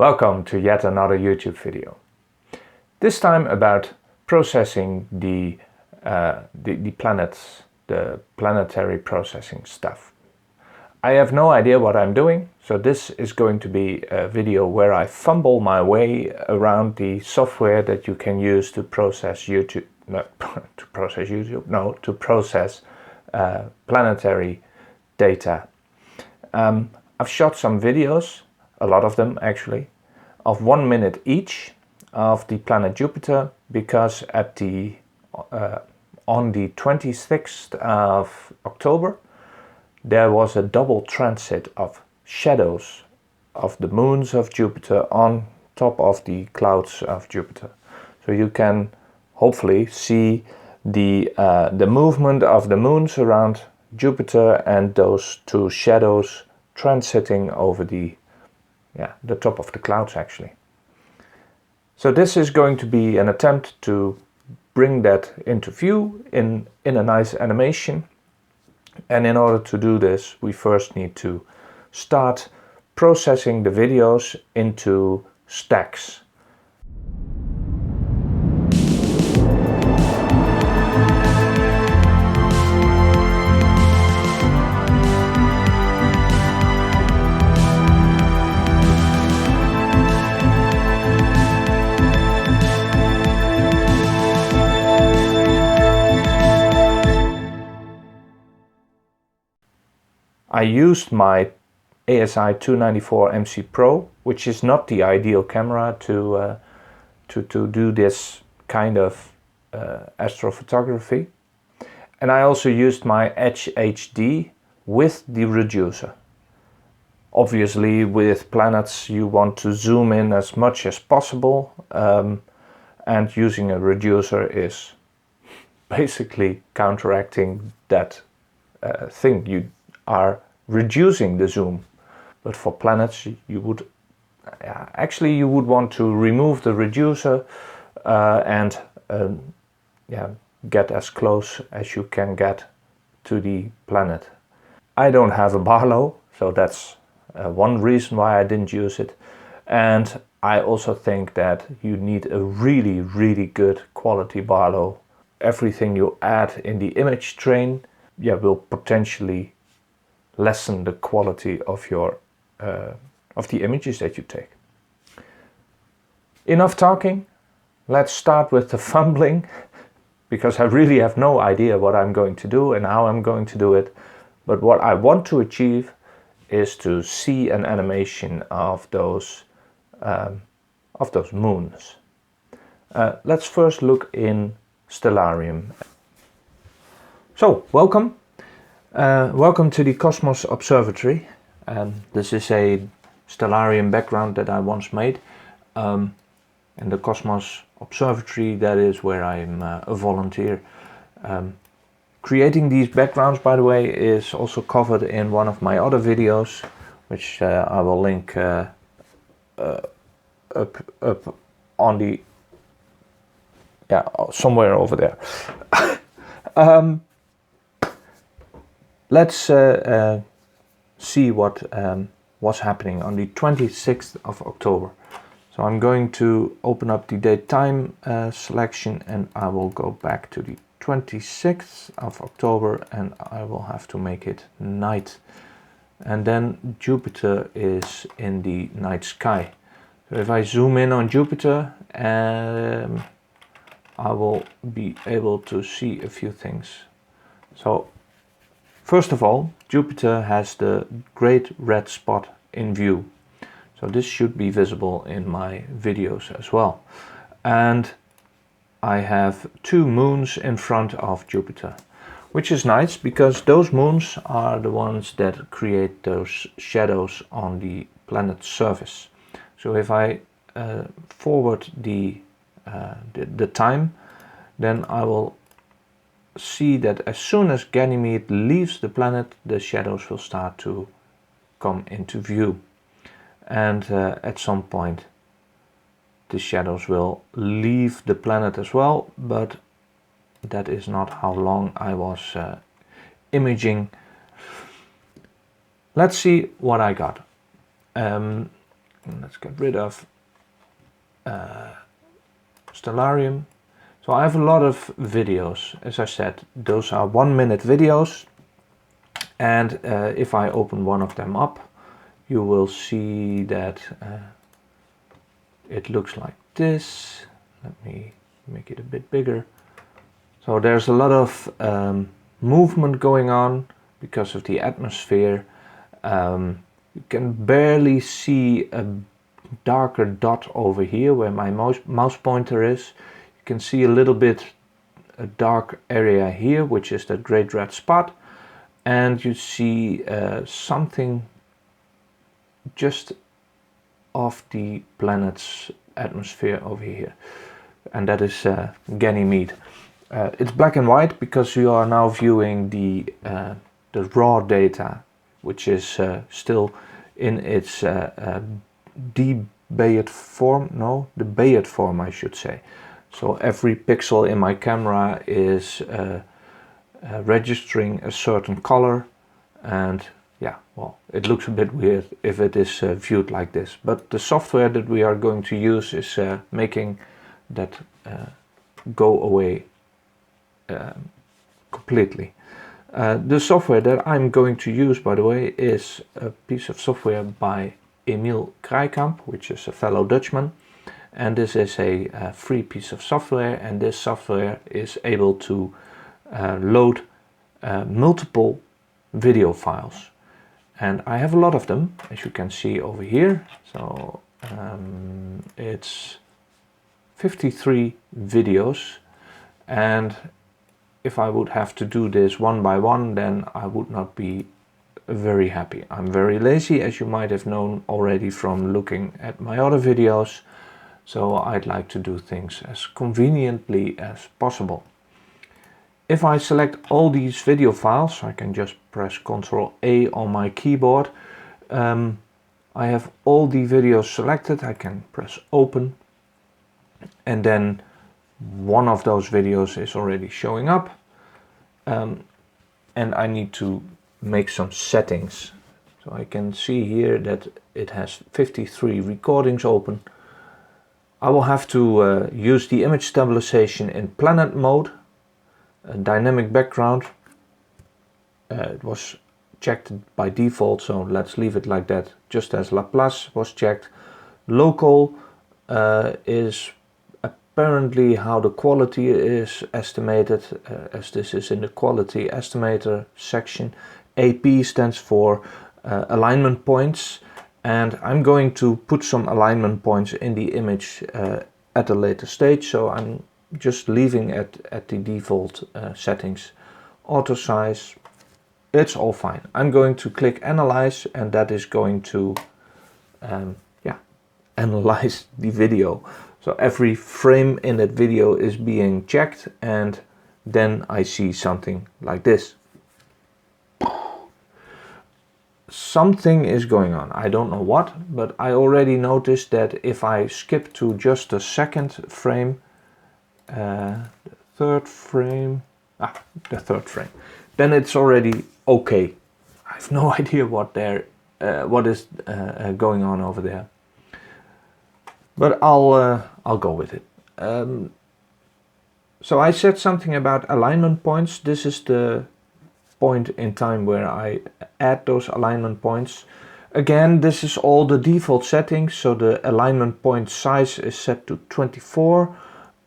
Welcome to yet another YouTube video. This time about processing the planets, the planetary processing stuff. I have no idea what I'm doing, so this is going to be a video where I fumble my way around the software that you can use to process to process planetary data. I've shot some videos, a lot of them actually, of 1 minute each of the planet Jupiter, because at on the 26th of October there was a double transit of shadows of the moons of Jupiter on top of the clouds of Jupiter. So you can hopefully see the movement of the moons around Jupiter and those two shadows transiting over the top of the clouds actually. So this is going to be an attempt to bring that into view in a nice animation. And in order to do this, we first need to start processing the videos into stacks. I used my ASI294MC Pro, which is not the ideal camera to do this kind of astrophotography. And I also used my Edge HD with the reducer. Obviously with planets you want to zoom in as much as possible, and using a reducer is basically counteracting that thing. You are reducing the zoom, but for planets you would want to remove the reducer and get as close as you can get to the planet. I don't have a Barlow, so that's one reason why I didn't use it, and I also think that you need a really good quality Barlow. Everything you add in the image train will potentially lessen the quality of your of the images that you take. Enough talking, let's start with the fumbling, because I really have no idea what I'm going to do and how I'm going to do it. But what I want to achieve is to see an animation of those moons. Let's first look in Stellarium. So, welcome. Welcome to the Cosmos Observatory. This is a Stellarium background that I once made. And the Cosmos Observatory, that is where I'm a volunteer. Creating these backgrounds, by the way, is also covered in one of my other videos, which I will link up on the somewhere over there. Let's see what was happening on the 26th of October. So I'm going to open up the daytime selection, and I will go back to the 26th of October, and I will have to make it night. And then Jupiter is in the night sky. So if I zoom in on Jupiter, I will be able to see a few things. So first of all, Jupiter has the great red spot in view. So this should be visible in my videos as well. And I have two moons in front of Jupiter, which is nice because those moons are the ones that create those shadows on the planet's surface. So if I forward the time, then I will see that as soon as Ganymede leaves the planet, the shadows will start to come into view, and at some point the shadows will leave the planet as well, but that is not how long I was imaging. Let's see what I got. And let's get rid of Stellarium. So I have a lot of videos. As I said, those are 1-minute videos, and if I open one of them up, you will see that it looks like this. Let me make it a bit bigger. So there's a lot of movement going on because of the atmosphere. You can barely see a darker dot over here where my mouse pointer is. You can see a little bit a dark area here, which is that great red spot, and you see something just off the planet's atmosphere over here, and that is Ganymede. It's black and white because you are now viewing the raw data, which is still in its de-Bayard form, no, the Bayard form I should say. So every pixel in my camera is registering a certain color, and yeah, well, it looks a bit weird if it is viewed like this, but the software that we are going to use is making that go away completely. The software that I'm going to use, by the way, is a piece of software by Emil Krijkamp, which is a fellow Dutchman, and this is a free piece of software, and this software is able to load multiple video files, and I have a lot of them, as you can see over here. So it's 53 videos, and if I would have to do this one by one, then I would not be very happy. I'm very lazy, as you might have known already from looking at my other videos, so I'd like to do things as conveniently as possible. If I select all these video files, I can just press Ctrl A on my keyboard. I have all the videos selected. I can press open, and then one of those videos is already showing up, and I need to make some settings. So I can see here that it has 53 recordings open. I will have to use the image stabilization in planet mode, dynamic background. It was checked by default, so let's leave it like that, just as Laplace was checked. Local is apparently how the quality is estimated, as this is in the quality estimator section. AP stands for alignment points, and I'm going to put some alignment points in the image at a later stage, so I'm just leaving it at the default settings. Auto size, it's all fine. I'm going to click analyze, and that is going to analyze the video. So every frame in that video is being checked, and then I see something like this. Something is going on. I don't know what, but I already noticed that if I skip to just the second frame, the third frame, then it's already okay. I have no idea what is going on over there, but I'll go with it. So I said something about alignment points. This is the point in time where I add those alignment points. Again, this is all the default settings, so the alignment point size is set to 24,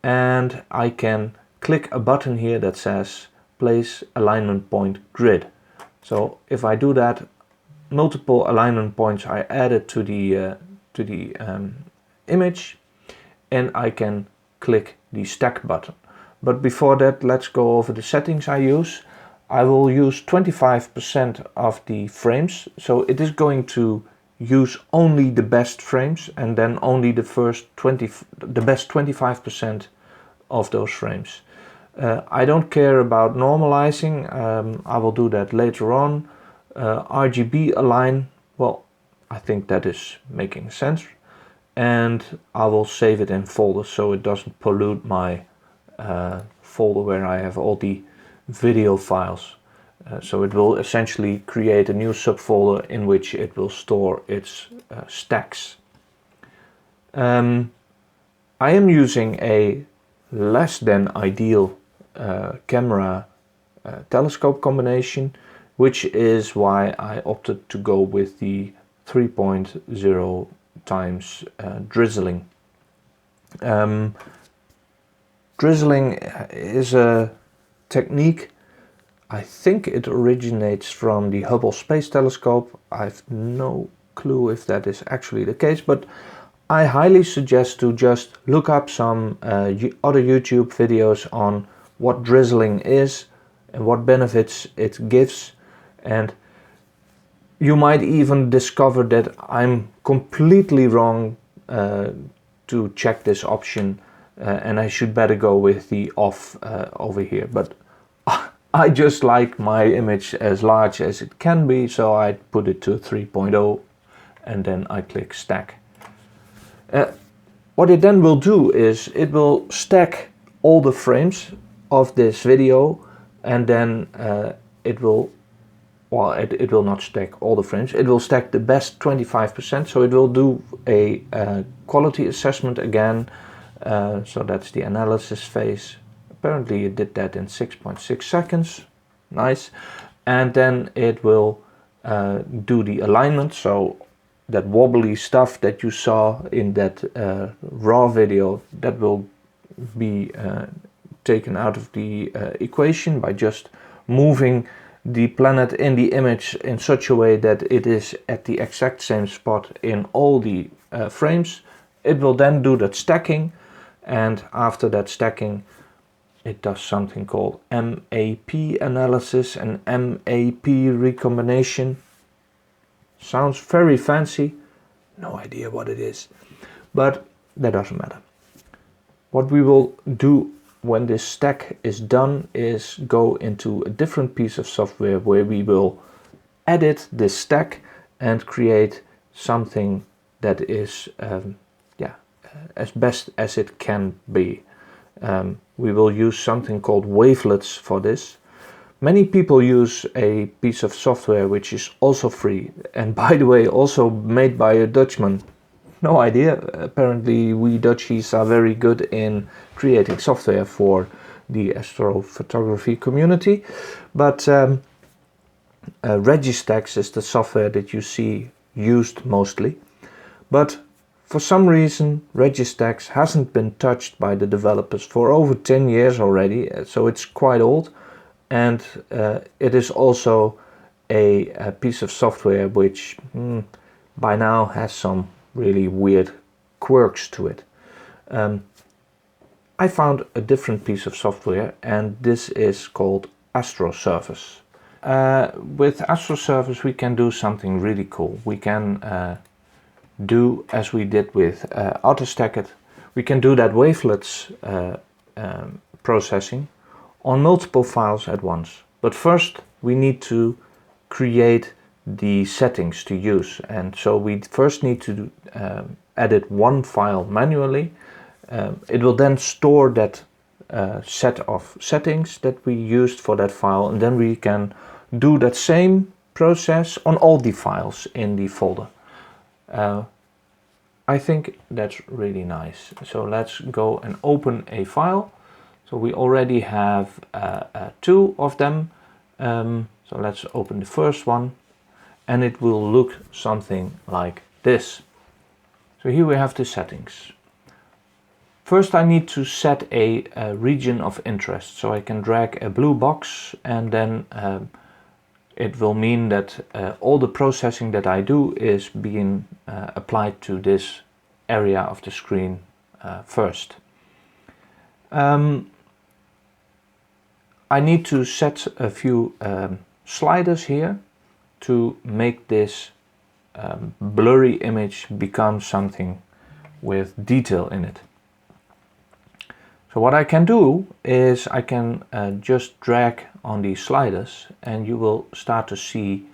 and I can click a button here that says place alignment point grid. So if I do that, multiple alignment points are added to the image, and I can click the stack button. But before that, let's go over the settings I use. I will use 25% of the frames, so it is going to use only the best frames, and then only the best 25% of those frames. I don't care about normalizing. I will do that later on. RGB align, well, I think that is making sense, and I will save it in folders so it doesn't pollute my folder where I have all the video files. So it will essentially create a new subfolder in which it will store its stacks. I am using a less than ideal camera telescope combination, which is why I opted to go with the 3.0 times drizzling. Drizzling is a technique, I think it originates from the Hubble Space Telescope. I've no clue if that is actually the case, but I highly suggest to just look up some other YouTube videos on what drizzling is and what benefits it gives, and you might even discover that I'm completely wrong to check this option, and I should better go with the off over here. But I just like my image as large as it can be, so I put it to 3.0 and then I click stack. What it then will do is it will stack all the frames of this video, and then it will not stack all the frames, it will stack the best 25%, so it will do a quality assessment again, so that's the analysis phase. Apparently it did that in 6.6 seconds, nice, and then it will do the alignment, so that wobbly stuff that you saw in that raw video, that will be taken out of the equation by just moving the planet in the image in such a way that it is at the exact same spot in all the frames. It will then do that stacking, and after that stacking it does something called MAP analysis and MAP recombination. Sounds very fancy, no idea what it is, but that doesn't matter. What we will do when this stack is done is go into a different piece of software where we will edit this stack and create something that is as best as it can be. We will use something called wavelets for this. Many people use a piece of software which is also free, and by the way also made by a Dutchman. No idea, apparently we Dutchies are very good in creating software for the astrophotography community, but Registax is the software that you see used mostly, but for some reason Registax hasn't been touched by the developers for over 10 years already, so it's quite old, and it is also a piece of software which by now has some really weird quirks to it. I found a different piece of software, and this is called Astrosurface. With Astrosurface we can do something really cool. We can do as we did with Autostakkert. We can do that wavelets processing on multiple files at once. But first we need to create the settings to use, and so we first need to edit one file manually. It will then store that set of settings that we used for that file, and then we can do that same process on all the files in the folder. I think that's really nice. So let's go and open a file. So we already have two of them. So let's open the first one, and it will look something like this. So here we have the settings. First I need to set a region of interest. So I can drag a blue box, and then it will mean that all the processing that I do is being applied to this area of the screen first. I need to set a few sliders here to make this blurry image become something with detail in it. So what I can do is I can just drag on these sliders, and you will start to see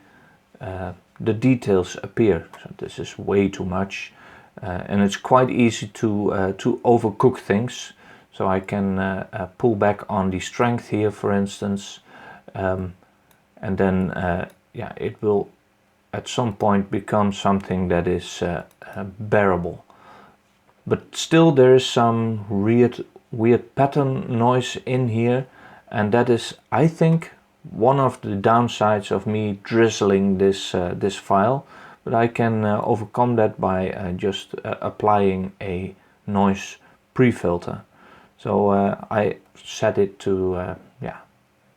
the details appear. So this is way too much, and it's quite easy to overcook things. So I can pull back on the strength here, for instance, and then yeah, it will at some point become something that is bearable. but still there is some weird pattern noise in here, and that is, I think, one of the downsides of me drizzling this file. But I can overcome that by just applying a noise pre-filter. So I set it to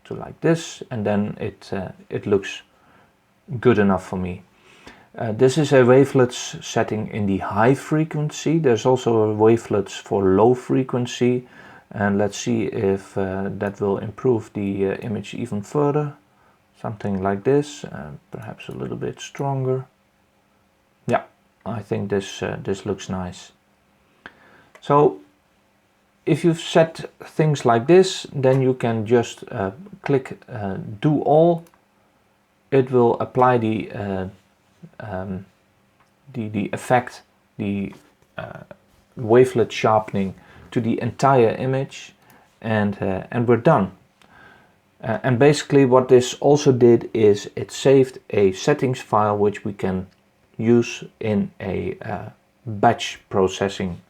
to like this, and then it looks good enough for me. This is a wavelets setting in the high frequency. There's also a wavelets for low frequency, and let's see if that will improve the image even further. Something like this, perhaps a little bit stronger. Yeah, I think this looks nice. So if you've set things like this, then you can just click do all. It will apply the effect, the wavelet sharpening to the entire image, and we're done. And basically what this also did is it saved a settings file which we can use in a batch processing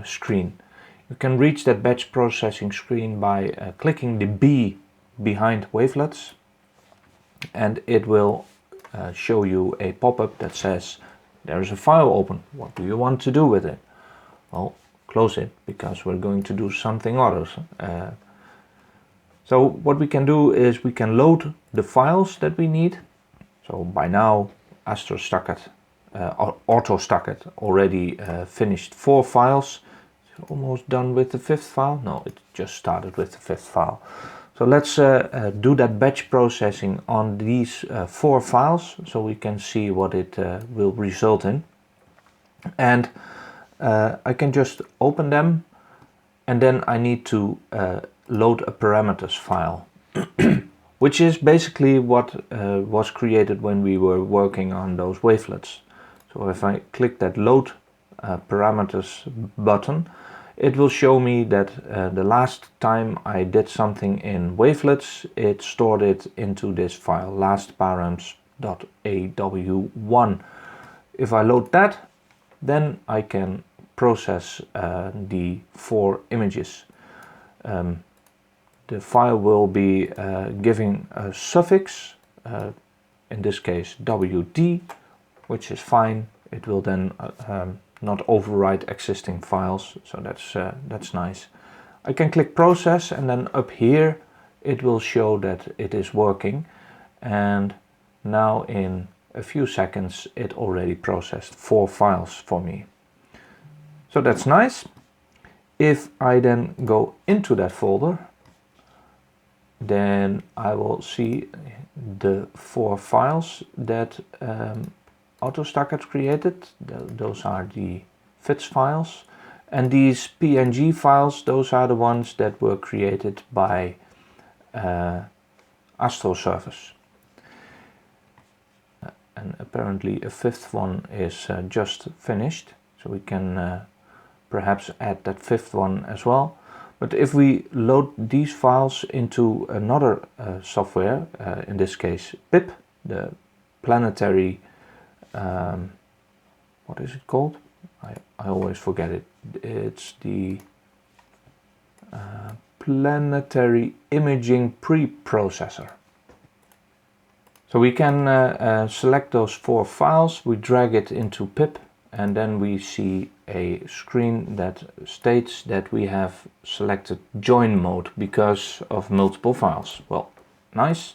screen. You can reach that batch processing screen by clicking the B behind wavelets, and it will show you a pop-up that says there is a file open. What do you want to do with it? Well, close it, because we're going to do something else. So what we can do is we can load the files that we need. So by now Autostakkert already finished 4 files. It's almost done with the 5th file. No, it just started with the 5th file. So let's do that batch processing on these 4 files, so we can see what it will result in. And I can just open them, and then I need to load a parameters file, which is basically what was created when we were working on those wavelets. So if I click that load parameters button, it will show me that the last time I did something in wavelets, it stored it into this file, lastparams.aw1. If I load that, then I can process the 4 images. The file will be giving a suffix, in this case WD, which is fine. It will then not overwrite existing files, so that's nice. I can click process, and then up here it will show that it is working, and now in a few seconds it already processed 4 files for me. So that's nice. If I then go into that folder, then I will see the 4 files that Autostakkert created. Those are the FITS files, and these PNG files, those are the ones that were created by Astrosurface. And apparently a 5th one is just finished, so we can perhaps add that 5th one as well. But if we load these files into another software, in this case PiPP, the Planetary, what is it called? I always forget it. It's the Planetary Imaging Preprocessor. So we can select those 4 files, we drag it into PiPP, and then we see a screen that states that we have selected join mode because of multiple files. Well, nice.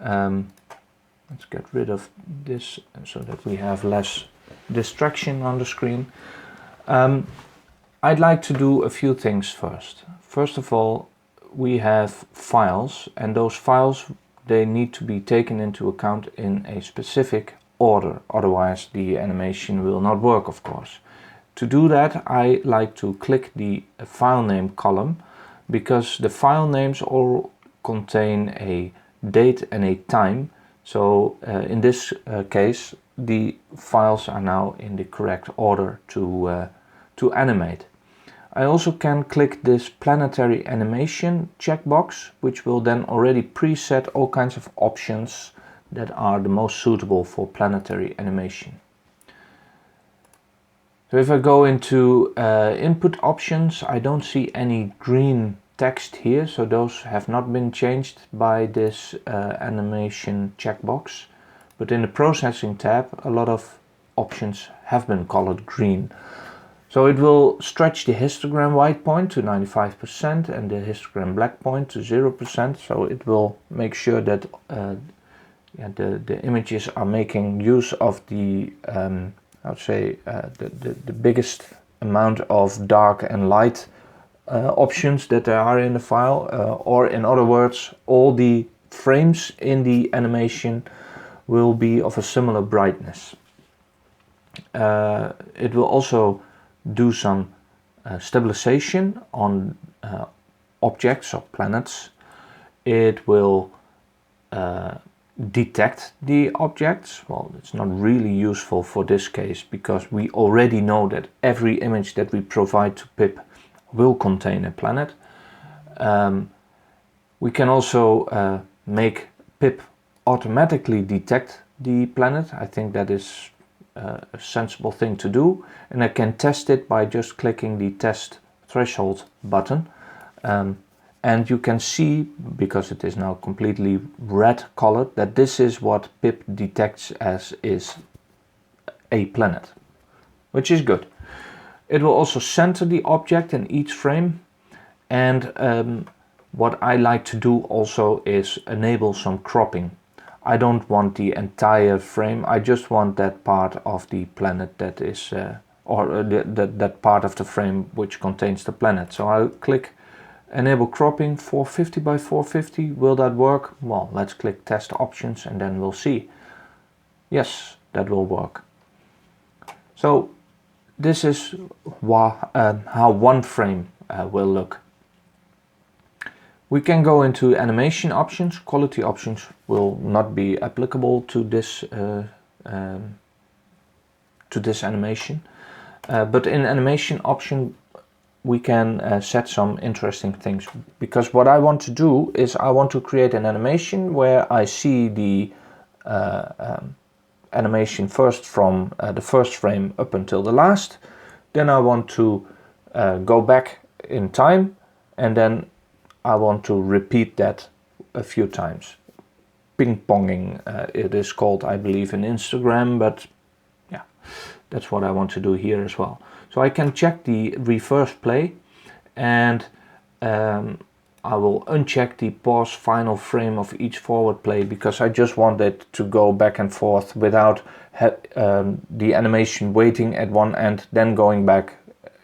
Let's get rid of this so that we have less distraction on the screen. I'd like to do a few things first. First of all, we have files, and those files, they need to be taken into account in a specific order, otherwise the animation will not work, of course. To do that, I like to click the file name column, because the file names all contain a date and a time. So in this case, the files are now in the correct order to animate. I also can click this planetary animation checkbox, which will then already preset all kinds of options that are the most suitable for planetary animation. So if I go into input options, I don't see any green text here, so those have not been changed by this animation checkbox. But in the processing tab, a lot of options have been colored green. So it will stretch the histogram white point to 95% and the histogram black point to 0%. So it will make sure that the images are making use of the I would say the biggest amount of dark and light options that there are in the file, or in other words, all the frames in the animation will be of a similar brightness. It will also do some stabilization on objects or planets. It will detect the objects. Well, it's not really useful for this case because we already know that every image that we provide to PiPP will contain a planet. We can also make PiPP automatically detect the planet. I think that is a sensible thing to do, and I can test it by just clicking the test threshold button. And you can see, because it is now completely red colored, that this is what PiPP detects as is a planet, which is good. It will also center the object in each frame, and what I like to do also is enable some cropping. I don't want the entire frame, I just want that part of the planet that is, that part of the frame which contains the planet. So I'll click enable cropping 450 by 450. Will that work? Well, let's click test options and then we'll see. Yes, that will work. So this is how one frame will look. We can go into animation options. Quality options will not be applicable to this animation, but in animation option we can set some interesting things, because what I want to do is I want to create an animation where I see the animation first from the first frame up until the last. Then I want to go back in time, and then I want to repeat that a few times. Ping-ponging it is called, I believe, in Instagram, but yeah, that's what I want to do here as well. So I can check the reverse play, and I will uncheck the pause final frame of each forward play, because I just want it to go back and forth without the animation waiting at one end, then going back,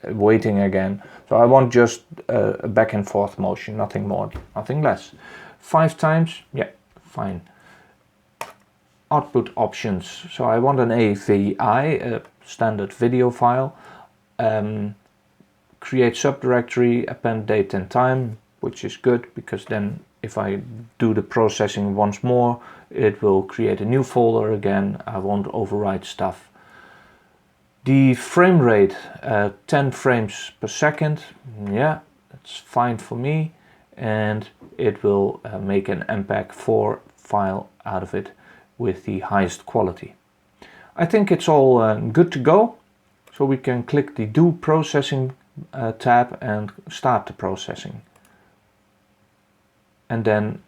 waiting again. So I want just a back and forth motion, nothing more, nothing less. 5 times, yeah, fine. Output options. So I want an AVI, a standard video file. Create subdirectory, append date and time, which is good, because then if I do the processing once more, it will create a new folder again. I won't overwrite stuff. The frame rate, 10 frames per second, yeah, that's fine for me, and it will make an MPEG-4 file out of it with the highest quality. I think it's all good to go, so we can click the Do Processing tab and start the processing. And then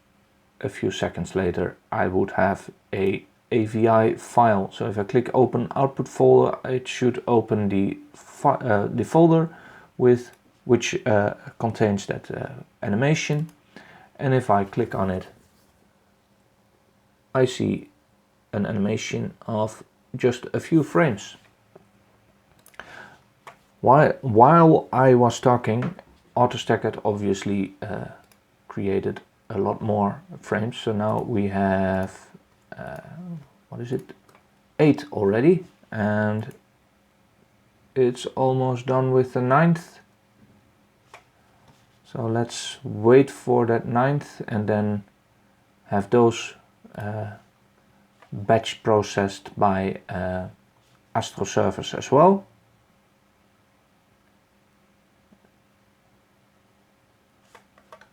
a few seconds later I would have a AVI file. So if I click open output folder, it should open the folder with which contains that animation, and if I click on it, I see an animation of just a few frames. While I was talking, Autostakkert obviously created a lot more frames, so now we have what is it, 8 already, and it's almost done with the 9th. So let's wait for that 9th and then have those batch processed by Astrosurface as well.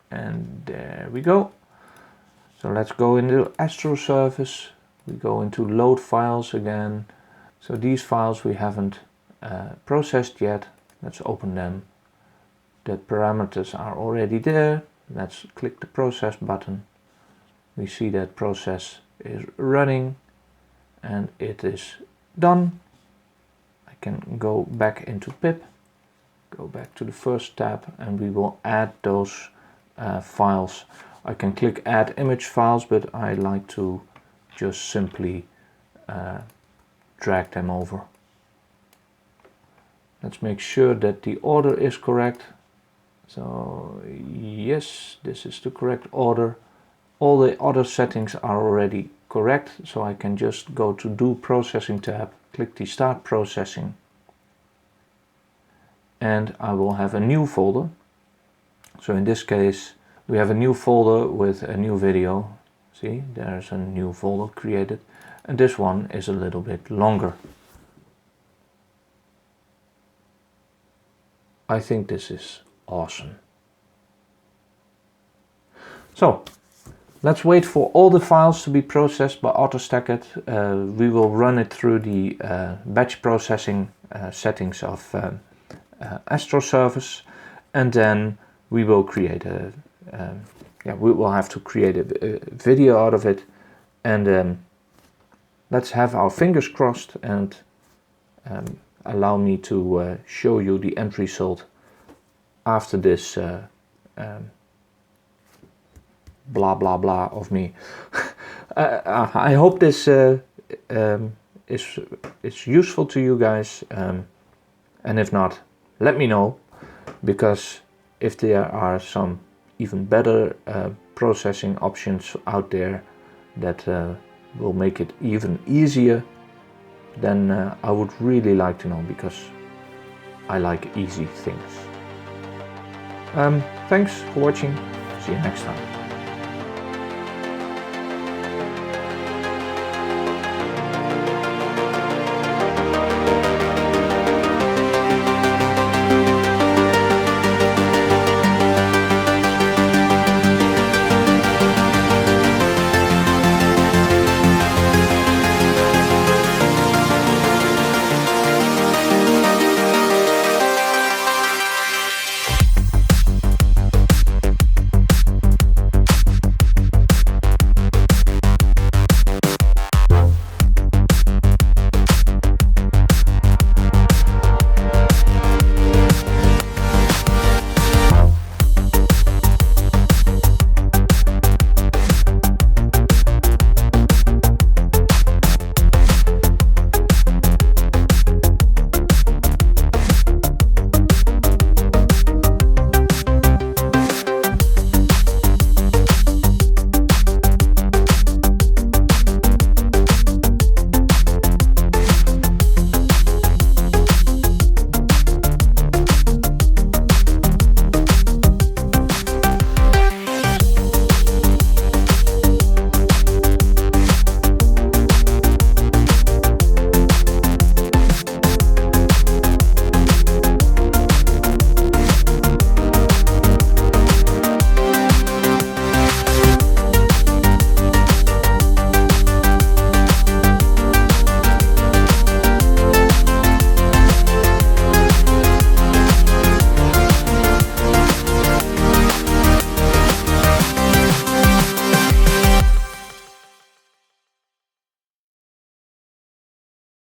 And there we go. So let's go into Astrosurface. We go into load files again. So these files we haven't processed yet. Let's open them. The parameters are already there. Let's click the process button. We see that process is running and it is done. I can go back into PiPP, go back to the first tab, and we will add those files. I can click add image files, but I like to just simply drag them over. Let's make sure that the order is correct. So yes, this is the correct order. All the other settings are already correct, so I can just go to Do Processing tab, click the Start Processing, and I will have a new folder. So in this case, we have a new folder with a new video. See, there's a new folder created, and this one is a little bit longer. I think this is awesome. So let's wait for all the files to be processed by Autostakkert. We will run it through the batch processing settings of Astrosurface, and then we will create a we will have to create a video out of it, and let's have our fingers crossed and allow me to show you the end result after this blah blah blah of me. I hope this is useful to you guys, and if not, let me know, because if there are some even better processing options out there that will make it even easier, then I would really like to know, because I like easy things. Thanks for watching. See you next time.